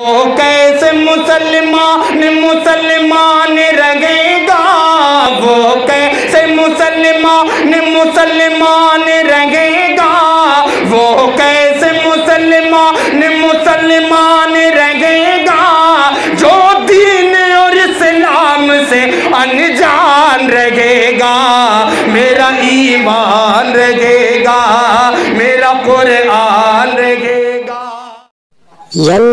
وہ کیسے مسلمان رہے گا، وہ کیسے مسلمان رہے گا، وہ کیسے مسلمان رہے گا جو دین اور اسلام سے انجان رہے گا، میرا ایمان رہے گا، میرا قرآن رہے گا۔ یم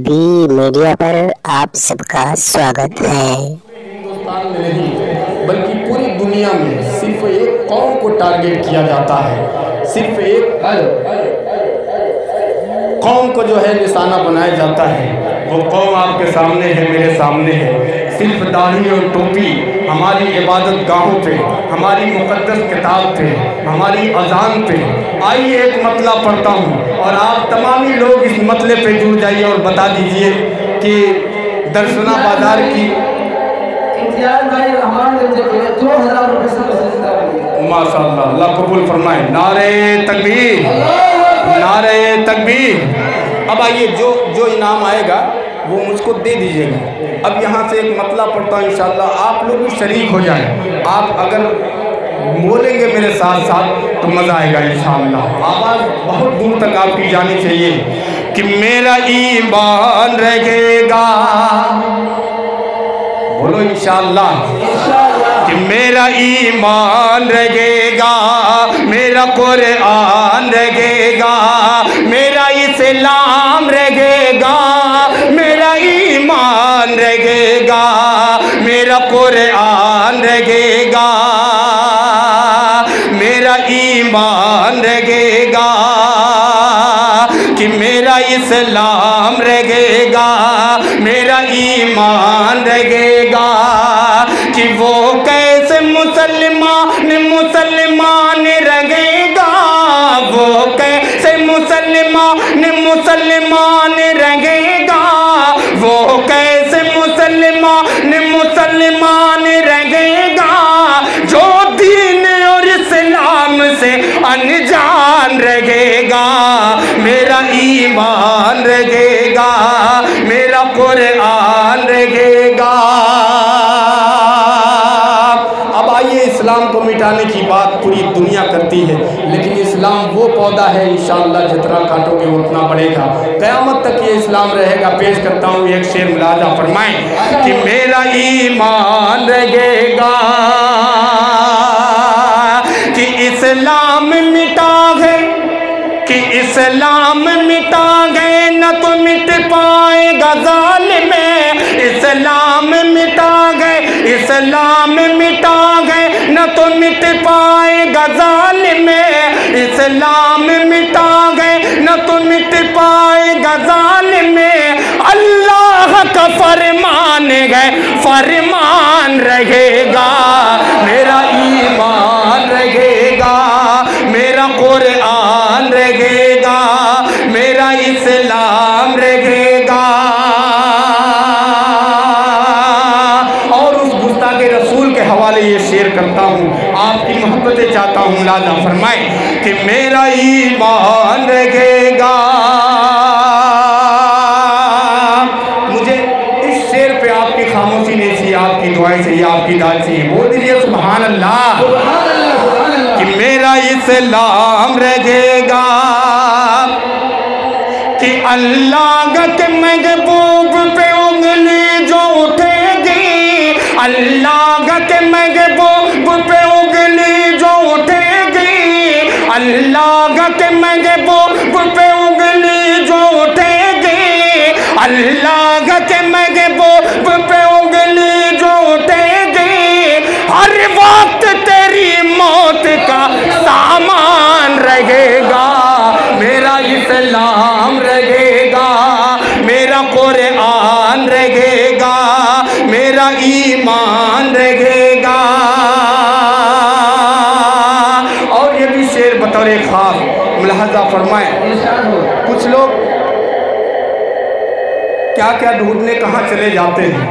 بی میڈیا پر آپ سب کا سواگت ہے۔ ہندوستان میں نہیں بلکہ پوری دنیا میں صرف ایک قوم کو ٹارگٹ کیا جاتا ہے، صرف ایک قوم کو جو ہے نشانہ بنایا جاتا ہے، وہ قوم آپ کے سامنے ہے، میرے سامنے ہے۔ صرف داڑھی اور ٹوپی ہماری عبادت گاہوں پہ، ہماری مقدس کتاب پہ، ہماری اذان پہ۔ آئیے ایک مطلب پڑھتا ہوں اور آپ تمامی لوگ اس مطلب پہ جڑ جائیے اور بتا دیجئے کہ درسنا بازار کی ماشاء اللہ، اللہ قبول فرمائے۔ نعرہ تکبیر، نعرہ تکبیر۔ اب آئیے جو انعام آئے گا وہ مجھ کو دے دیجئے گا۔ اب یہاں سے ایک مطلب پڑھتا ہوں، انشاءاللہ آپ لوگ بھی شریک ہو جائیں۔ آپ اگر بولیں گے میرے ساتھ ساتھ تو مزہ آئے گا انشاءاللہ۔ آواز بہت دور تک آپ کی جانی چاہیے کہ میرا ایمان رہے گا، بولو انشاءاللہ، کہ میرا ایمان رہے گا، میرا قرآن رہے گا، میرا اسلام رہے گا، میرا ایمان رہے گا، میرا قرآن رہے گا، میرا ایمان رہے گا، کہ میرا اسلام رہے گا، میرا ایمان رہے گا، کہ وہ کیسے مسلمان رہے گا، وہ کیسے مسلمان رہے گا، وہ کیسے مسلمان رہے گا جو دین اور اسلام سے انجان رہے گا، میرا ایمان رہے گا، میرا قرآن رہے گا۔ اب آئیے، اسلام کو مٹانے کی بات پوری دنیا کرتی ہے، لیکن اسلام وہ پودا ہے انشاءاللہ جتنا کاٹو گے اتنا بڑھے گا، قیامت تک یہ اسلام رہے گا۔ پیش کرتا ہوں ایک شعر، ملاحظہ فرمائیں کہ میرا ایمان رہے گا، کہ اسلام مٹا گئے، کہ اسلام مٹا گئے نہ تو مٹ پائے گا ظالم، اسلام مٹا گئے، اسلام مٹا گئے نہ تو مٹ پائے گا ظالم، اسلام مٹا گئے نہ تو مٹ پائے گا ظالم، اللہ کا فرمان ہے، فرمان رہے گا، میرا ایمان رہے گا، میرا قرآن رہے گا، میرا اسلام رہے گا۔ اور اس گستاخ رسول کے حوالے یہ شعر کرتا ہوں، آپ کی محبتیں چاہتا ہوں، ملاحظہ فرمائیں کہ میرا ایمان رہے گا۔ مجھے اس شعر پہ آپ کی خاموشی نہیں چاہیے، آپ کی دعائیں چاہیے، آپ کی داد چاہیے، بول دیجیے سبحان اللہ، کہ میرا اسلام رہے گا، کہ اللہ کے محبوب پہ انگلی جو اٹھے گی، اللہ کے محبوب پہ انگلی جو اٹھے گی، اللہ کے محبوب پہ انگلی جو اٹھے گی، اللہ کے محبوب پہ انگلی جو اٹھے گی، ہر وقت تیری موت کا سامان رہے گا، میرا اسلام رہے گا، میرا قرآن رہے گا، میرا ایمان رہے گا۔ اور یہ بھی شعر بطور خاص ملاحظہ فرمائیں، کچھ لوگ کیا کیا ڈھونڈنے کہاں چلے جاتے ہیں،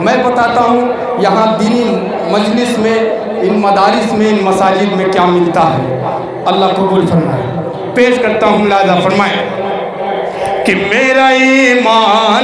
میں بتاتا ہوں یہاں دینی مجلس میں، ان مدارس میں، ان مساجد میں کیا ملتا ہے، اللہ قبول فرمائے۔ پیش کرتا ہوں، ملاحظہ فرمائیں کہ میرا ایمان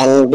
NB